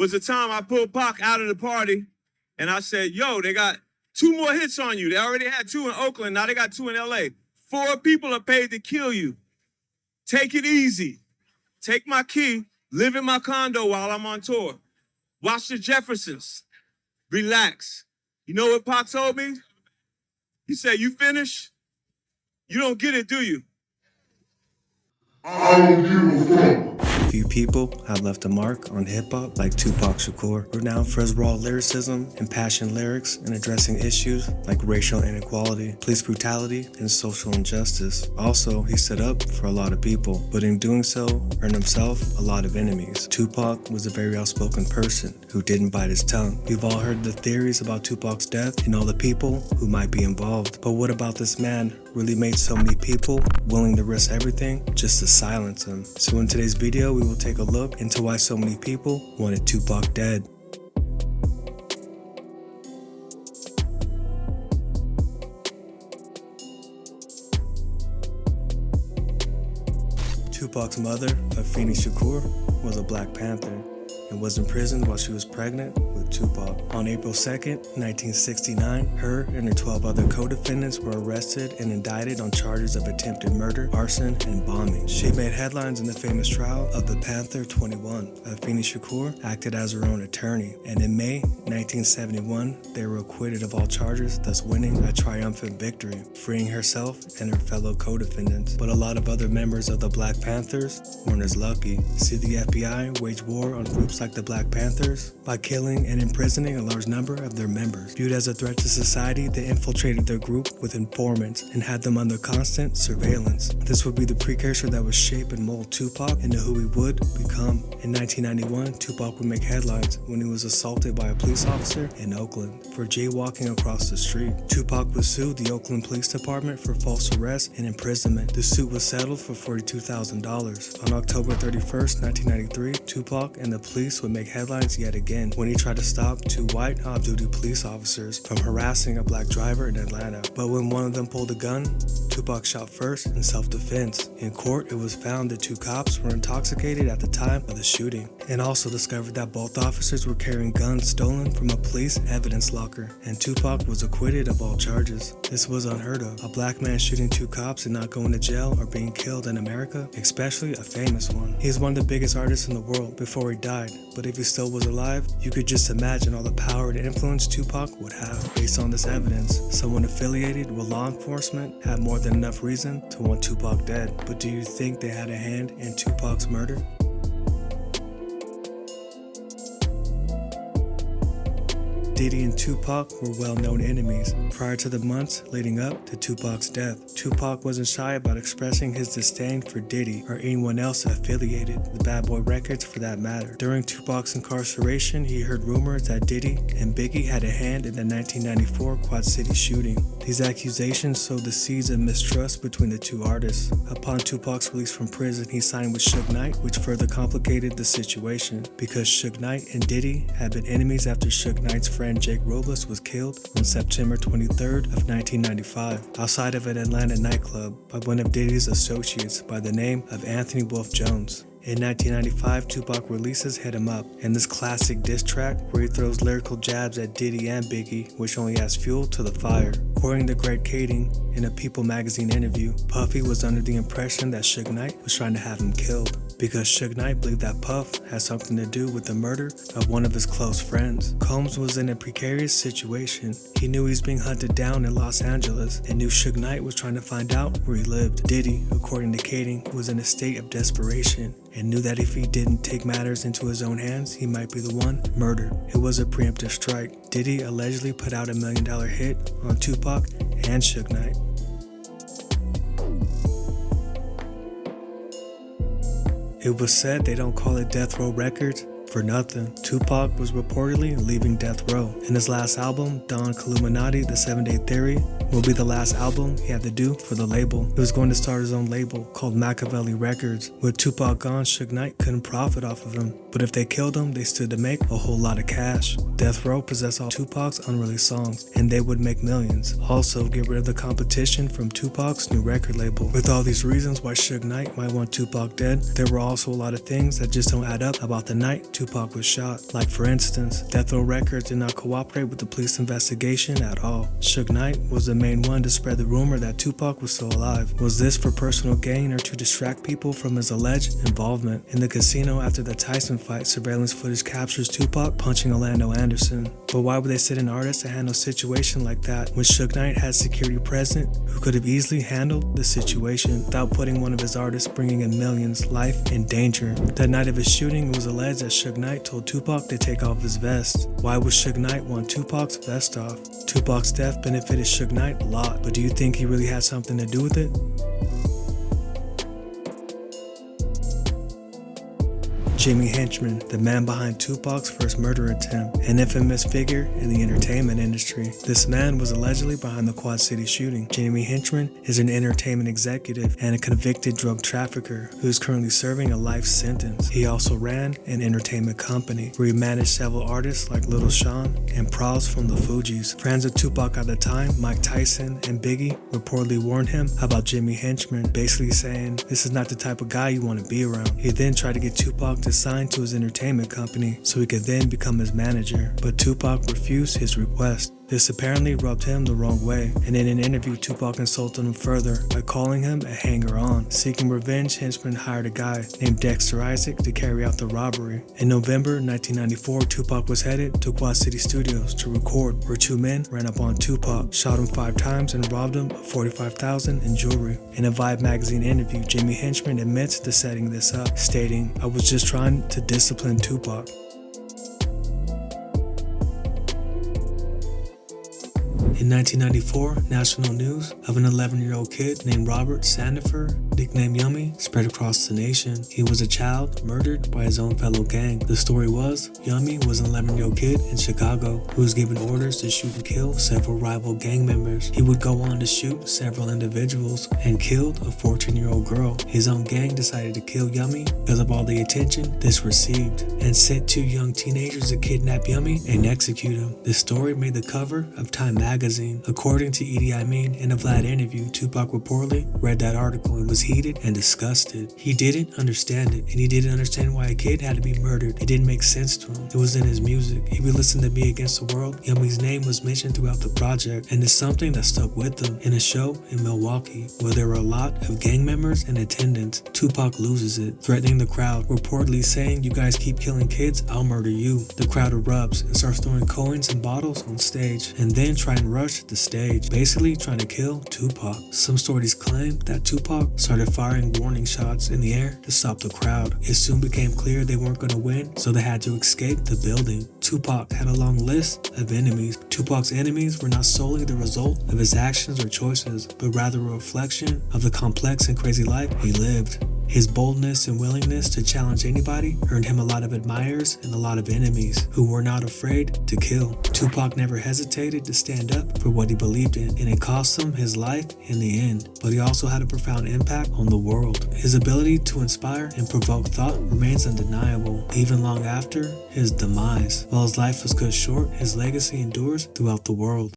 was the time I pulled Pac out of the party and I said, yo, they got 2 more hits on you. They already had 2 in Oakland. Now they got 2 in LA. 4 people are paid to kill you. Take it easy. Take my key. Live in my condo while I'm on tour. Watch the Jeffersons. Relax. You know what Pac told me? He said, you finished? You don't get it, do you? I don't give a fuck. Few people have left a mark on hip-hop like Tupac Shakur, renowned for his raw lyricism, impassioned lyrics, and addressing issues like racial inequality, police brutality, and social injustice. Also, he stood up for a lot of people, but in doing so, earned himself a lot of enemies. Tupac was a very outspoken person who didn't bite his tongue. We've all heard the theories about Tupac's death and all the people who might be involved, but what about this man really made so many people willing to risk everything just to silence him? So in today's video, we will take a look into why so many people wanted Tupac dead. Tupac's mother, Afeni Shakur, was a Black Panther and was imprisoned while she was pregnant with Tupac. On April 2nd, 1969, her and her 12 other co-defendants were arrested and indicted on charges of attempted murder, arson, and bombing. She made headlines in the famous trial of the Panther 21. Afeni Shakur acted as her own attorney, and in May 1971, they were acquitted of all charges, thus winning a triumphant victory, freeing herself and her fellow co-defendants. But a lot of other members of the Black Panthers weren't as lucky. See, the FBI waged war on groups like the Black Panthers by killing and imprisoning a large number of their members. Viewed as a threat to society, they infiltrated their group with informants and had them under constant surveillance. This would be the precursor that would shape and mold Tupac into who he would become. In 1991, Tupac would make headlines when he was assaulted by a police officer in Oakland for jaywalking across the street. Tupac would sue the Oakland Police Department for false arrest and imprisonment. The suit was settled for $42,000. On October 31st, 1993, Tupac and the police would make headlines yet again when he tried to stop 2 white off-duty police officers from harassing a black driver in Atlanta. But when one of them pulled a gun, Tupac shot first in self-defense. In court, it was found that 2 cops were intoxicated at the time of the shooting, and also discovered that both officers were carrying guns stolen from a police evidence locker, and Tupac was acquitted of all charges. This was unheard of. A black man shooting 2 cops and not going to jail or being killed in America, especially a famous one. He is one of the biggest artists in the world before he died, but if he still was alive, you could just imagine all the power and influence Tupac would have. Based on this evidence, someone affiliated with law enforcement had more than enough reason to want Tupac dead. But do you think they had a hand in Tupac's murder? Diddy and Tupac were well-known enemies prior to the months leading up to Tupac's death. Tupac wasn't shy about expressing his disdain for Diddy or anyone else affiliated with Bad Boy Records for that matter. During Tupac's incarceration, he heard rumors that Diddy and Biggie had a hand in the 1994 Quad City shooting. These accusations sowed the seeds of mistrust between the 2 artists. Upon Tupac's release from prison, he signed with Suge Knight, which further complicated the situation because Suge Knight and Diddy had been enemies after Suge Knight's friend Jake Robles was killed on September 23rd of 1995 outside of an Atlanta nightclub by one of Diddy's associates by the name of Anthony Wolf Jones. In 1995, Tupac releases Hit 'Em Up, and this classic diss track where he throws lyrical jabs at Diddy and Biggie, which only adds fuel to the fire. According to Greg Kading, in a People magazine interview, Puffy was under the impression that Suge Knight was trying to have him killed, because Suge Knight believed that Puff had something to do with the murder of one of his close friends. Combs was in a precarious situation. He knew he was being hunted down in Los Angeles and knew Suge Knight was trying to find out where he lived. Diddy, according to Kading, was in a state of desperation and knew that if he didn't take matters into his own hands, he might be the one murdered. It was a preemptive strike. Diddy allegedly put out $1 million hit on Tupac and Suge Knight. It was said they don't call it Death Row Records for nothing. Tupac was reportedly leaving Death Row, and his last album, Don Illuminati, The 7-Day Theory, will be the last album he had to do for the label. He was going to start his own label called Machiavelli Records. With Tupac gone, Suge Knight couldn't profit off of him. but if they killed him, they stood to make a whole lot of cash. Death Row possessed all Tupac's unreleased songs, and they would make millions. Also, get rid of the competition from Tupac's new record label. With all these reasons why Suge Knight might want Tupac dead, there were also a lot of things that just don't add up about the night Tupac was shot. Like for instance, Death Row Records did not cooperate with the police investigation at all. Suge Knight was the main one to spread the rumor that Tupac was still alive. Was this for personal gain or to distract people from his alleged involvement? In the casino after the Tyson fight, surveillance footage captures Tupac punching Orlando Anderson. But why would they send an artist to handle a situation like that when Suge Knight had security present who could have easily handled the situation without putting one of his artists bringing in millions' life in danger? That night of his shooting, it was alleged that Suge Knight told Tupac to take off his vest. Why would Suge Knight want Tupac's vest off? Tupac's death benefited Suge Knight a lot, but do you think he really had something to do with it? Jimmy Henchman, the man behind Tupac's first murder attempt, an infamous figure in the entertainment industry. This man was allegedly behind the Quad City shooting. Jimmy Henchman is an entertainment executive and a convicted drug trafficker who is currently serving a life sentence. He also ran an entertainment company where he managed several artists like Little Sean and Pros from the Fugees. Friends of Tupac at the time, Mike Tyson and Biggie, reportedly warned him about Jimmy Henchman, basically saying, "This is not the type of guy you want to be around." He then tried to get Tupac to sign to his entertainment company so he could then become his manager, but Tupac refused his request. This apparently rubbed him the wrong way, and in an interview Tupac insulted him further by calling him a hanger-on. Seeking revenge, Henchman hired a guy named Dexter Isaac to carry out the robbery. In November 1994, Tupac was headed to Quad City Studios to record, where two men ran up on Tupac, shot him 5 times, and robbed him of $45,000 in jewelry. In a Vibe magazine interview, Jimmy Henchman admits to setting this up, stating, "I was just trying to discipline Tupac." In 1994, national news of an 11-year-old kid named Robert Sandifer, nicknamed Yummy, spread across the nation. He was a child murdered by his own fellow gang. The story was, Yummy was an 11-year-old kid in Chicago who was given orders to shoot and kill several rival gang members. He would go on to shoot several individuals and killed a 14-year-old girl. His own gang decided to kill Yummy because of all the attention this received and sent 2 young teenagers to kidnap Yummy and execute him. This story made the cover of Time magazine. According to Idi Amin, in a Vlad interview, Tupac reportedly read that article and was heated and disgusted. He didn't understand it, and he didn't understand why a kid had to be murdered. It didn't make sense to him. It was in his music. He would listen to Me Against the World. Yummy's name was mentioned throughout the project, and it's something that stuck with him. In a show in Milwaukee, where there were a lot of gang members in attendance, Tupac loses it, threatening the crowd, reportedly saying, "You guys keep killing kids, I'll murder you." The crowd erupts and starts throwing coins and bottles on stage, and then try and rush the stage, basically trying to kill Tupac. Some stories claim that Tupac started firing warning shots in the air to stop the crowd. It soon became clear they weren't going to win, so they had to escape the building. Tupac had a long list of enemies. Tupac's enemies were not solely the result of his actions or choices, but rather a reflection of the complex and crazy life he lived. His boldness and willingness to challenge anybody earned him a lot of admirers and a lot of enemies who were not afraid to kill. Tupac never hesitated to stand up for what he believed in, and it cost him his life in the end. But he also had a profound impact on the world. His ability to inspire and provoke thought remains undeniable, even long after his demise. While his life was cut short, his legacy endures throughout the world.